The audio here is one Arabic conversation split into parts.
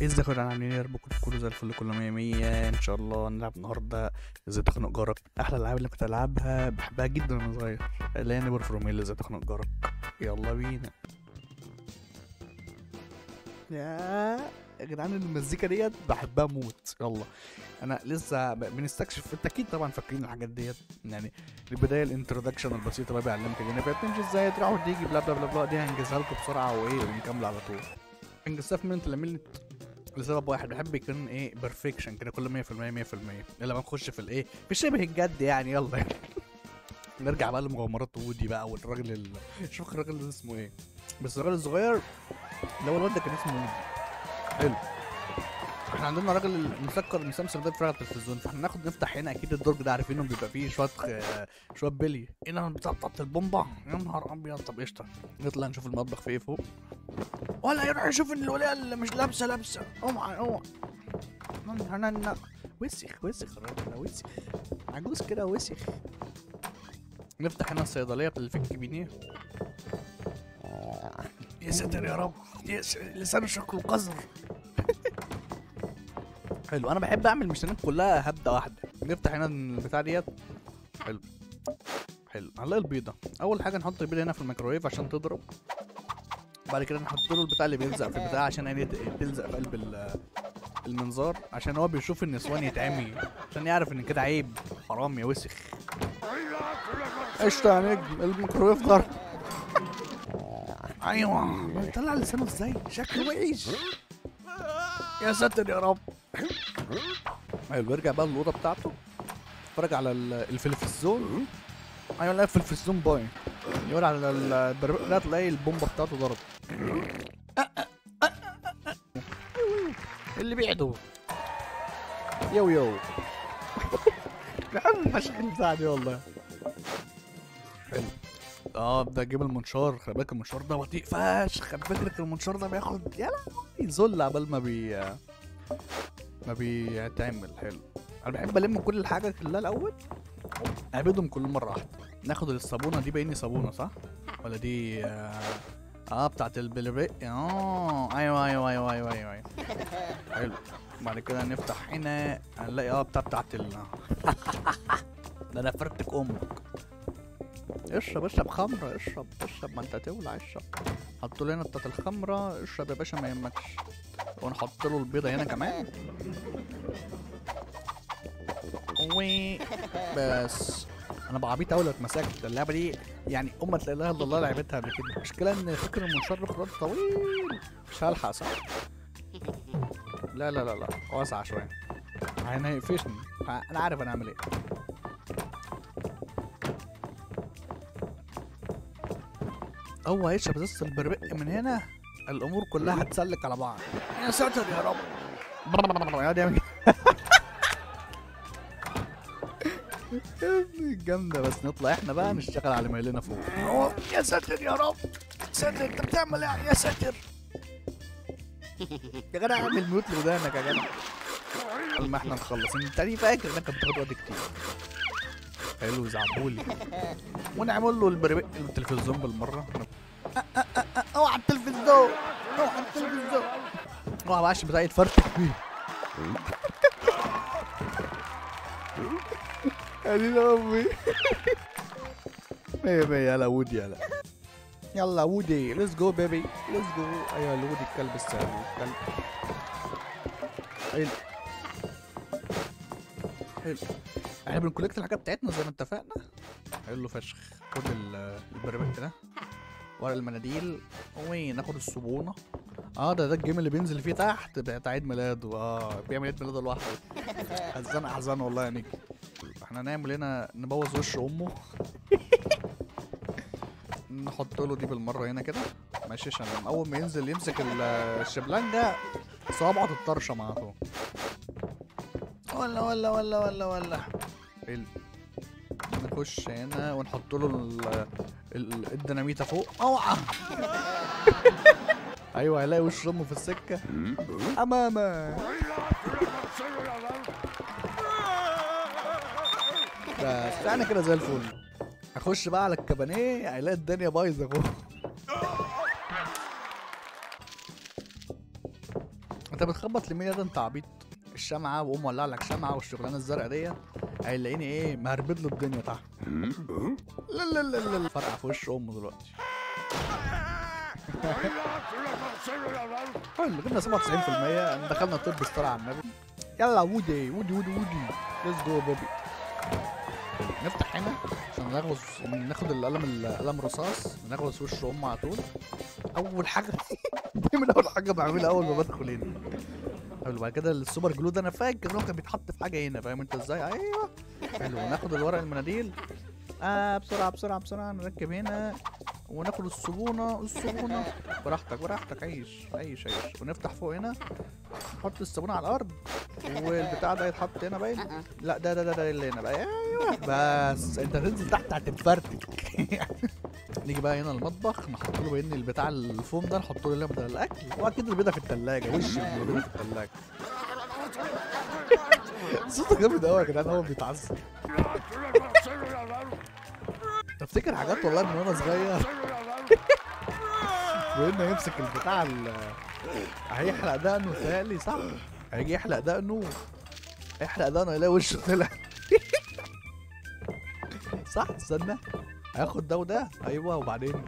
ازيكم يا جدعان، عاملين ايه؟ يا رب كله زي الفل، كله مية مية ان شاء الله. نلعب النهارده ازاي تخنق جارك. احلى الالعاب اللي كنت العبها بحبها جدا وانا صغير، اللي هي نيبر فروم ازاي تخنق جارك. يلا بينا. يا جدعان المزيكا ديت بحبها موت. يلا انا لسه بنستكشف. انت اكيد طبعا فاكرين الحاجات ديت يعني. البدايه الانترودكشن البسيطه بقى بيعلمك الدنيا فيها بتمشي ازاي، تروح وتيجي بلا بلا بلا بلا. دي هنجزها لكم بسرعه وايه ونكمل على طول. انجزها في منت لمنت لسبب واحد، بحب يكون ايه بيرفكشن كده، كل 100% 100%. يلا بقى نخش في الايه في شبه الجد يعني. يلا نرجع بقى لمغامرات وودي بقى والراجل شوف الراجل ده اسمه ايه، بس الراجل الصغير اللي هو الواد ده كان اسمه وودي. حلو. احنا عندنا راجل المسكر المسمسم ده بيتفرج على التلفزيون، فاحنا ناخد نفتح هنا. اكيد الدرج ده عارفينه بيبقى فيه شويه بلي. ايه ده البتاع بتاعت البومبا؟ يا نهار ابيض. طب قشطه، نطلع نشوف المطبخ فيه ايه فوق، ولا يروح يشوف ان الوليه اللي مش لابسه. اوعى اوعى. انا وسخ الراجل ده، وسخ عجوز كده وسخ. نفتح هنا الصيدليه اللي في الكبينيه. يا ساتر يا رب، لسانه شكله قذر. حلو، انا بحب اعمل مشتريات كلها هبده واحده. نفتح هنا البتاع ديت. حلو حلو. هنلاقي البيضه. اول حاجه نحط البيضه هنا في الميكروويف عشان تضرب. بعد كده نحط له البتاع اللي بيلزق في البتاع عشان يعني تلزق في قلب المنظار، عشان هو بيشوف النسوان يتعمي، عشان يعرف ان كده عيب. حرام يا وسخ. قشطه يا نجم، الميكروويف ضرب. ايوه بيطلع لسانه ازاي، شكله وحش. يا ساتر يا رب. حلو، يرجع بقى للاوضه بتاعته، يتفرج على الفلفزون. ايوه لا الفلفزون باين. يقول على البربق ده تلاقي البومبه بتاعته ضرب. اللي بيعدو يو يو. بحب فشخ البتاع دي والله. حلو. ابدا اجيب المنشار. خلي بالك المنشار ده بطيء فشخ. فكرة المنشار ده بياخد يا لهوي ذل عبال ما بيتعمل. حلو. انا بحب الم كل الحاجه كلها الاول، اعبدهم كل مره واحده. ناخد الصابونه دي، بايني صابونه صح ولا دي بتاعت البلبق. ايوه ايوه ايوه ايوه ايوه, أيوة. حلو. بعد كده نفتح هنا هنلاقي بتاعت ده انا فرتك امك. اشرب خمره، اشرب ما انت تولع. اشرب. حط له هنا بتاعت الخمره. اشرب يا باشا ما يهمكش. ونحط له البيضه هنا كمان. بس انا بعبيط اول اتمسكت اللعبه دي يعني. لا اله الا الله لعبتها قبل كده. المشكله ان فكر المنشار خلاص طويل، مش هلحق صح. لا واسع شويه. هيقفشني. انا عارف انا اعمل ايه. هو هيشرب بس البربق من هنا، الامور كلها هتسلك على بعض. يا ساتر يا رب. يا دي جامده. بس نطلع احنا بقى نشتغل على ميلنا فوق. يا ساتر يا رب. ساتر، انت بتعمل ايه يا ساتر؟ يا جدع اعمل ميوت لودانك يا جدع. ما احنا نخلص. انت ليه فاكر انك بتاخد وقت كتير؟ حلو زعبولي. ونعمل له البربق التلفزيون بالمره. اوعى التلفزيون، اوعى التلفزيون. اوعى بقاش بتاعي يتفرتك فيه. يا امي. مية مية. يلا وودي يلا وودي ليتس جو بيبي ليتس جو. ايوه وودي الكلب السامي الكلب. حلو حلو. احنا بنكولكت الحاجات بتاعتنا زي ما اتفقنا. حلو فشخ. خد البربق ده، ورق المناديل، ناخد الصابونه. ده الجيم اللي بينزل فيه تحت بتاع عيد ميلاده. بيعمل عيد ميلاده لوحده. حزان والله يا نيكي. احنا نعمل هنا نبوظ وش امه. نحط له دي بالمره هنا كده ماشي، عشان اول ما ينزل يمسك الشبلانجه صوابعه تتطرشم على طول. ولا حلو. نخش هنا ونحط له الديناميته فوق. اوعى. ايوه هيلاقي وش امه في السكه امامه. بس احنا كده زي الفل. اخش بقى على الكبانيه هيلاقي الدنيا بايظه جوه. انت بتخبط لمين يا ده انت عبيط؟ الشمعه وقوم ولع لك شمعه والشغلانه الزرقاء ديت هيلاقيني ايه مهربد له الدنيا تحت. لا لا لا لا فرقع في وش امه دلوقتي. حلو جبنا 97%. دخلنا طب استرى على النبي. يلا وودي وودي وودي وودي ليتس جو بيبي. نفتح هنا عشان ناخد القلم رصاص نغوص وش امه على طول. اول حاجه دي من اول حاجه بعملها اول ما بدخل هنا. حلو بعد كده السوبر جلو ده انا فاكر انه كان بيتحط في حاجه هنا فاهم انت ازاي. ايوه حلو ناخد الورق المناديل بسرعه بسرعه بسرعه نركب هنا وناخد الصابونه براحتك عيش ونفتح فوق هنا نحط الصابونه على الارض والبتاع ده يتحط هنا باين. لا ده اللي هنا بقى. ايوه بس انت هتنزل تحت هتتفرتك. نيجي بقى هنا المطبخ نحط له باين البتاع الفوم ده نحط له بدل الاكل واكيد البيضه في الثلاجه وش البيضه في الثلاجه. صوته جامد قوي يا جدعان هو بيتعذب. تفتكر حاجات والله من وانا صغير. وانه يمسك البتاع هيحلق دقنه تهيألي صح؟ هيجي يحلق دقنه يلاقي وشه طلع. صح استنى هياخد ده وده ايوه وبعدين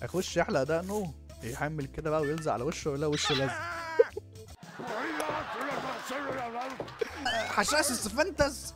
هيخش يحلق دقنه يحمل كده بقى ويلزق على وشه ويلاقي وشه لازق. حشاش السفنتس.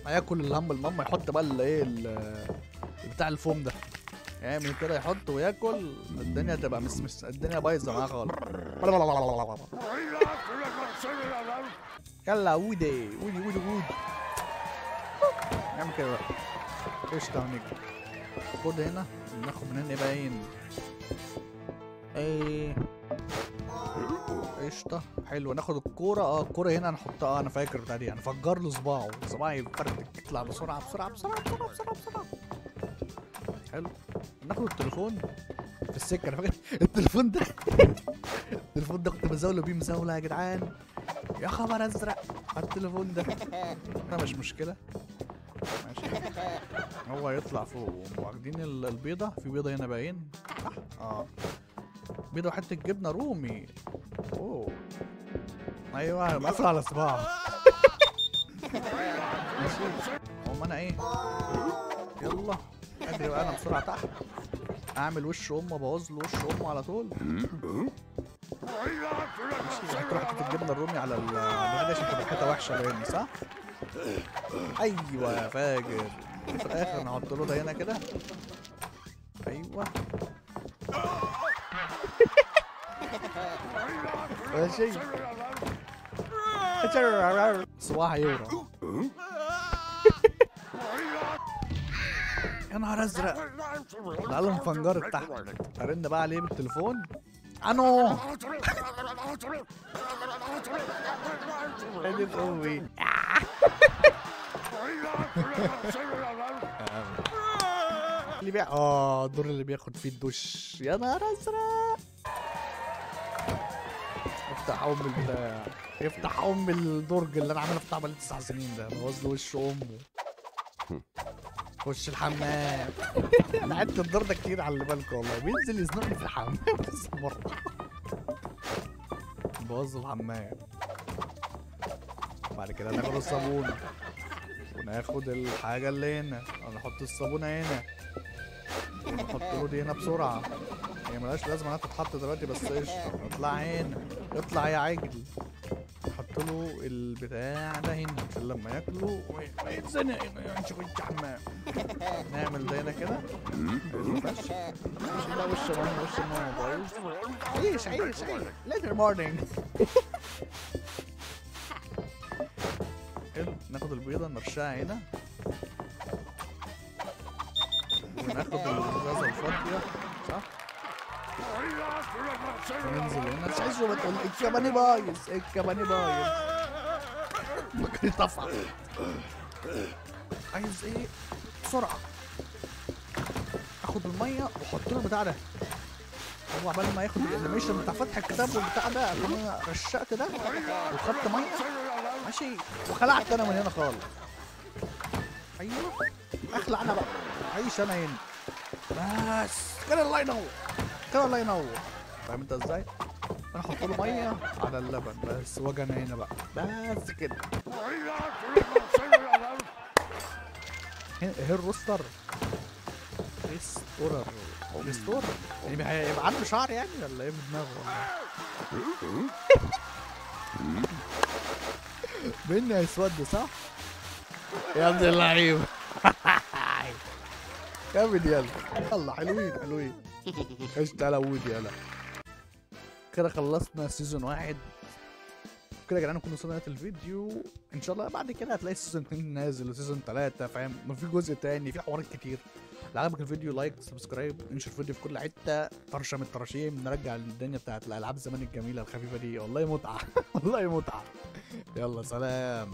هياكل الهم الماما يحط بقى الايه بتاع الفوم ده يعمل كده يحط وياكل الدنيا تبقى مس الدنيا بايظه معاه خالص. يلا وودي نعمل كده بقى قشطه ونجري. خد هنا ناخد من هنا باين ايه قشطه حلو. ناخد الكوره الكوره هنا نحطها انا فاكر بتاع دي هنفجر له صباعه يفرتك يطلع بسرعه. حلو ناخد التليفون في السكه. انا فاكر التليفون ده كنت بزاوله بيه مزاوله يا جدعان. يا خبر ازرق على التليفون ده. مش مشكله ماشي. هو يطلع فوق واخدين البيضه في بيضه هنا باين صح بيضه وحته جبنه رومي. اوه ايوه مقفل على صباعه. ماشي اقوم انا ايه يلا اجري بقى انا بسرعه تحت اعمل وش امه ابوظ له وش امه على طول. ماشي هتروح حته الجبنه الرومي على البتاع عشان تبقى حته وحشه باين صح؟ ايوه يا فاجر. في الاخر نحط له ده هنا كده ايوه. ماشي صباح يورا. يا نهار ازرق العيال انفجرت تحت. ارن بقى عليه بالتليفون انو اللي الدور اللي بياخد فيه الدش. يا نهار ازرق افتح الدرج اللي انا عامل افتح بقالي 9 سنين ده بوظ له وش امه. خش الحمام. انا عدت الدور ده كتير على بالكم والله بينزل يزنقني في الحمام بس مره بوظ الحمام. بعد كده ناخد الصابونه وناخد الحاجه اللي هنا نحط الصابونه هنا ونحط له دي هنا بسرعه. هي ملهاش لازمه انها تتحط دلوقتي بس قشطه. اطلع هنا اطلع يا عجل. نحط له البتاع ده هنا عشان لما ياكله ويتزنق نشوف الحمام. نعمل ده هنا كده مش ده وش ماما بايظ. عيش ليتر مورنينج. حلو ناخد البيضه نرشها هنا وناخد الازازه الفاضيه صح. ننزل هنا مش عايزه ما تقول الكباني بايظ مكاني طفح. عايز ايه بسرعه اخد الميه واحط له البتاع ده. هو عبال ما ياخد الانيميشن بتاع فتح الكتاب والبتاع ده انا رشقت ده وخدت ميه ماشي وخلعت انا من هنا خالص. ايوه اخلع انا بقى عيش انا هنا بس كده. الله ينور فاهم انت ازاي؟ انا احط له ميه على اللبن بس، واجي انا هنا بقى بس كده. هير روستر ريستورر ريستور، يعني هيبقى عنده شعر يعني ولا ايه في دماغه والله؟ بيني هيسود صح؟ يا ابن اللعيبه. جامد يلا. يلا حلوين حلوين. قشطة يلا وودي يلا. كده خلصنا سيزون 1. كده يا جدعان نكون وصلنا لنهاية الفيديو. ان شاء الله بعد كده هتلاقي سيزون 2 نازل وسيزون 3 فاهم، ما في جزء تاني، في حوارات كتير. لو عجبك الفيديو لايك سبسكرايب، انشر الفيديو في كل حته، طرشه من الطراشيم، نرجع الدنيا بتاعت الالعاب زمان الجميله الخفيفه دي، والله متعه. والله متعه. يلا سلام.